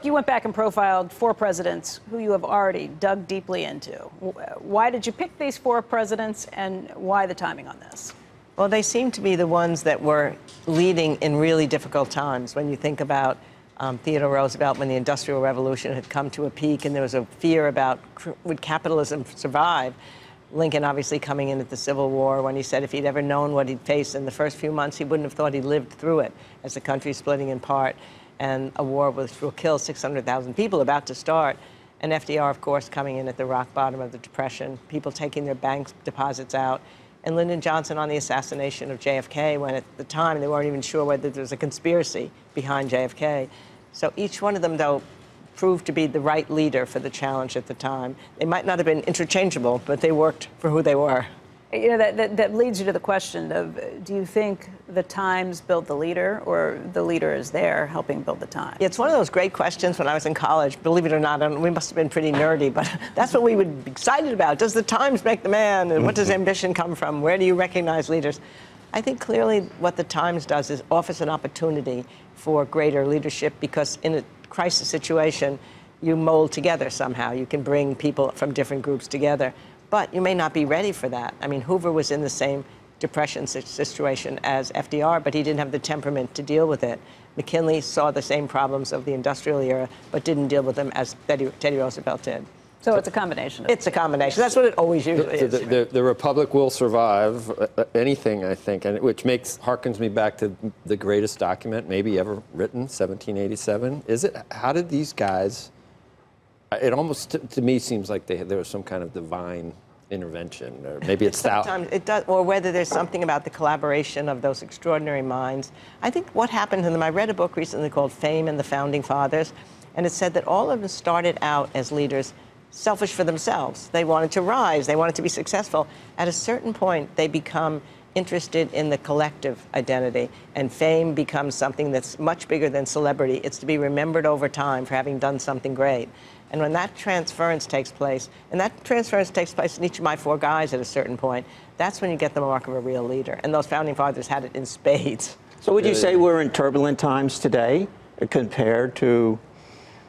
You went back and profiled 4 presidents who you have already dug deeply into. Why did you pick these 4 presidents, and why the timing on this? Well, they seem to be the ones that were leading in really difficult times. When you think about Theodore Roosevelt, when the Industrial Revolution had come to a peak and there was a fear about would capitalism survive. Lincoln obviously coming in at the Civil War, when he said if he'd ever known what he'd face in the first few months, he wouldn't have thought he lived through it, as the country splitting in part and a war which will kill 600,000 people about to start. And FDR, of course, coming in at the rock bottom of the Depression, people taking their bank deposits out. And Lyndon Johnson on the assassination of JFK, when at the time they weren't even sure whether there was a conspiracy behind JFK. So each one of them, though, proved to be the right leader for the challenge at the time. They might not have been interchangeable, but they worked for who they were. You know, that leads you to the question of, do you think the Times built the leader, or the leader is there helping build the Times? Yeah, it's one of those great questions when I was in college. Believe it or not, we must have been pretty nerdy, but that's what we would be excited about. Does the Times make the man? And what does ambition come from? Where do you recognize leaders? I think clearly what the Times does is offers an opportunity for greater leadership, because in a crisis situation, you mold together somehow. You can bring people from different groups together. But you may not be ready for that. I mean, Hoover was in the same Depression situation as FDR, but he didn't have the temperament to deal with it. McKinley saw the same problems of the industrial era, but didn't deal with them as Teddy Roosevelt did. So it's a combination. It's a combination. That's what it always usually is. The Republic will survive anything, I think, and which harkens me back to the greatest document maybe ever written, 1787. Is it? How did these guys? It almost, to me, seems like there was some kind of divine intervention, or maybe it's sometimes it does, or whether there's something about the collaboration of those extraordinary minds. I think what happened to them. I read a book recently called "Fame and the Founding Fathers," and it said that all of them started out as leaders selfish for themselves. They wanted to rise. They wanted to be successful. At a certain point, they become interested in the collective identity, and fame becomes something that's much bigger than celebrity. It's to be remembered over time for having done something great. And when that transference takes place, and that transference takes place in each of my 4 guys at a certain point, that's when you get the mark of a real leader. And those founding fathers had it in spades. So would you say we're in turbulent times today compared to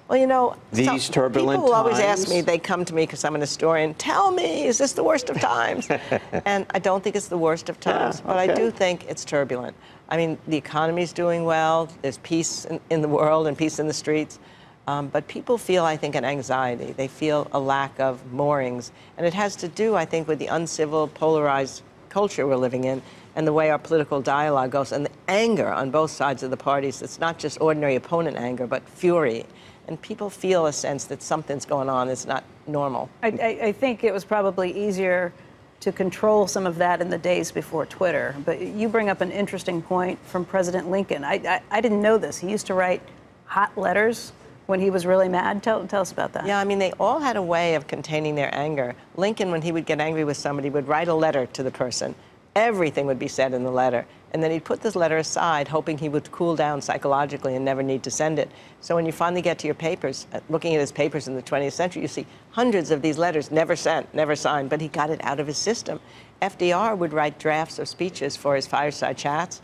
well, you know, these turbulent people times? Always ask me, they come to me because I'm an historian, tell me, is this the worst of times? And I don't think it's the worst of times, but I do think it's turbulent. I mean, the economy's doing well, there's peace in the world and peace in the streets. But people feel, I think, an anxiety. They feel a lack of moorings. And it has to do, I think, with the uncivil, polarized culture we're living in and the way our political dialogue goes and the anger on both sides of the parties. It's not just ordinary opponent anger, but fury. And people feel a sense that something's going on that's not normal. I think it was probably easier to control some of that in the days before Twitter. But you bring up an interesting point from President Lincoln. I didn't know this. He used to write hot letters when he was really mad. Tell us about that. Yeah, I mean, they all had a way of containing their anger. Lincoln, when he would get angry with somebody, would write a letter to the person. Everything would be said in the letter. And then he'd put this letter aside, hoping he would cool down psychologically and never need to send it. So when you finally get to your papers, looking at his papers in the 20th century, you see hundreds of these letters never sent, never signed, but he got it out of his system. FDR would write drafts of speeches for his fireside chats.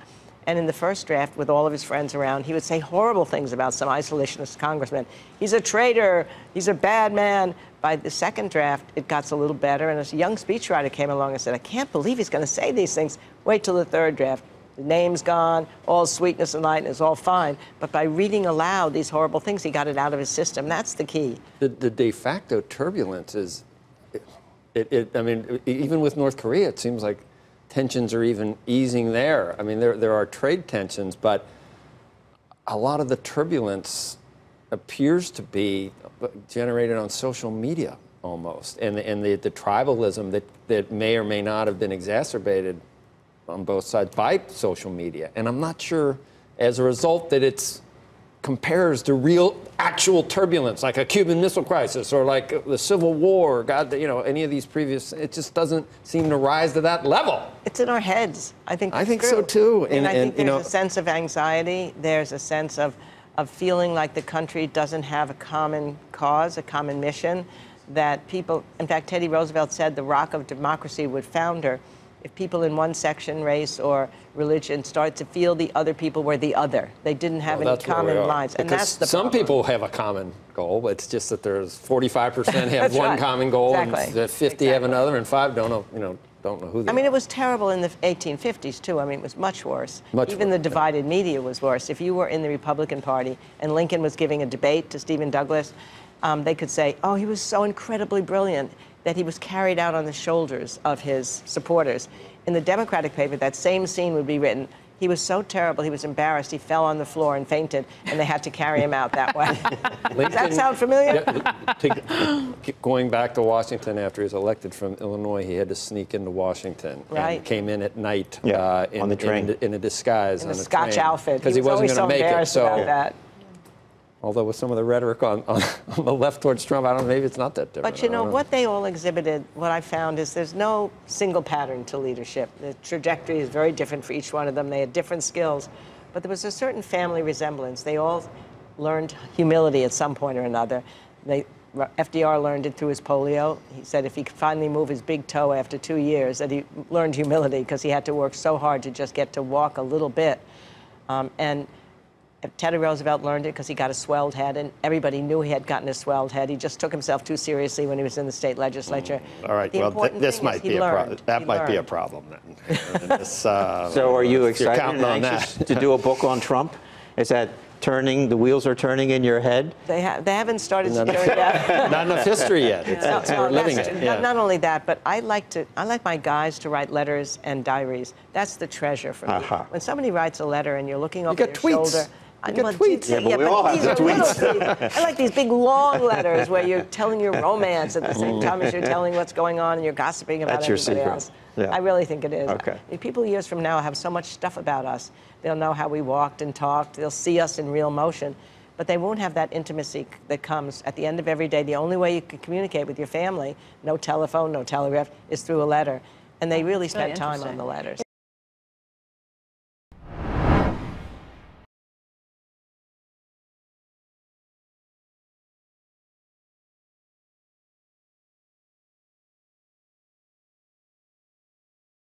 And in the first draft, with all of his friends around, he would say horrible things about some isolationist congressman. He's a traitor. He's a bad man. By the second draft, it got a little better. And a young speechwriter came along and said, I can't believe he's going to say these things. Wait till the third draft. The name's gone, all sweetness and lightness, all fine. But by reading aloud these horrible things, he got it out of his system. That's the key. The de facto turbulence is, I mean, even with North Korea, it seems like tensions are even easing there. I mean, there are trade tensions, but a lot of the turbulence appears to be generated on social media almost, and the tribalism that may or may not have been exacerbated on both sides by social media. And I'm not sure, as a result, that it's compares to real, actual turbulence, like a Cuban Missile Crisis or like the Civil War, God, you know, any of these previous, it just doesn't seem to rise to that level. It's in our heads. I think so too. And I think there's a sense of anxiety. There's a sense of feeling like the country doesn't have a common cause, a common mission, that people, in fact, Teddy Roosevelt said the rock of democracy would founder if people in one section, race or religion, started to feel the other people were the other. They didn't have any common lines. And Because that's the some problem. people have a common goal, but it's just that there's 45% have one right. common goal, Exactly. and the 50 have another, and 5 don't know, don't know who they I mean, are. it was terrible in the 1850s, too. I mean, it was much worse. Much Even worse, the divided media was worse. If you were in the Republican Party and Lincoln was giving a debate to Stephen Douglas, they could say, oh, he was so incredibly brilliant that he was carried out on the shoulders of his supporters. In the Democratic paper, that same scene would be written. He was so terrible, he was embarrassed, he fell on the floor and fainted, and they had to carry him out that way. Does that sound familiar? Going back to Washington after he was elected from Illinois, he had to sneak into Washington. Right. And came in at night on the train. in a disguise. In on a the Scotch train, outfit. Because he wasn't going to make it. Embarrassed about that. Although with some of the rhetoric on the left towards Trump, I don't know, maybe it's not that different. But you know, what they all exhibited, what I found is there's no single pattern to leadership. The trajectory is very different for each one of them. They had different skills, but there was a certain family resemblance. They all learned humility at some point or another. FDR learned it through his polio. He said if he could finally move his big toe after 2 years, that he learned humility because he had to work so hard to just get to walk a little bit. And Teddy Roosevelt learned it because he got a swelled head, and everybody knew he had gotten a swelled head. He just took himself too seriously when he was in the state legislature. All right. The Well, important this thing might is he be a problem. learned. That He might be a learned. problem then. So are you excited counting and on anxious that. to do a book on Trump? Is that turning, the wheels are turning in your head? They haven't started to do it yet. Not enough history yet. We're living it. Yeah. Not only that, but I like my guys to write letters and diaries. That's the treasure for me. When somebody writes a letter and you're looking over get their tweets. shoulder. You get tweets. Yeah, but we all have these the are tweets. I like these big long letters where you're telling your romance at the same time as you're telling what's going on and you're gossiping about That's your everybody secret. else. Yeah. I really think it is. Okay. If people years from now have so much stuff about us. They'll know how we walked and talked. They'll see us in real motion. But they won't have that intimacy that comes at the end of every day. The only way you can communicate with your family, no telephone, no telegraph, is through a letter. And they really spent time on the letters.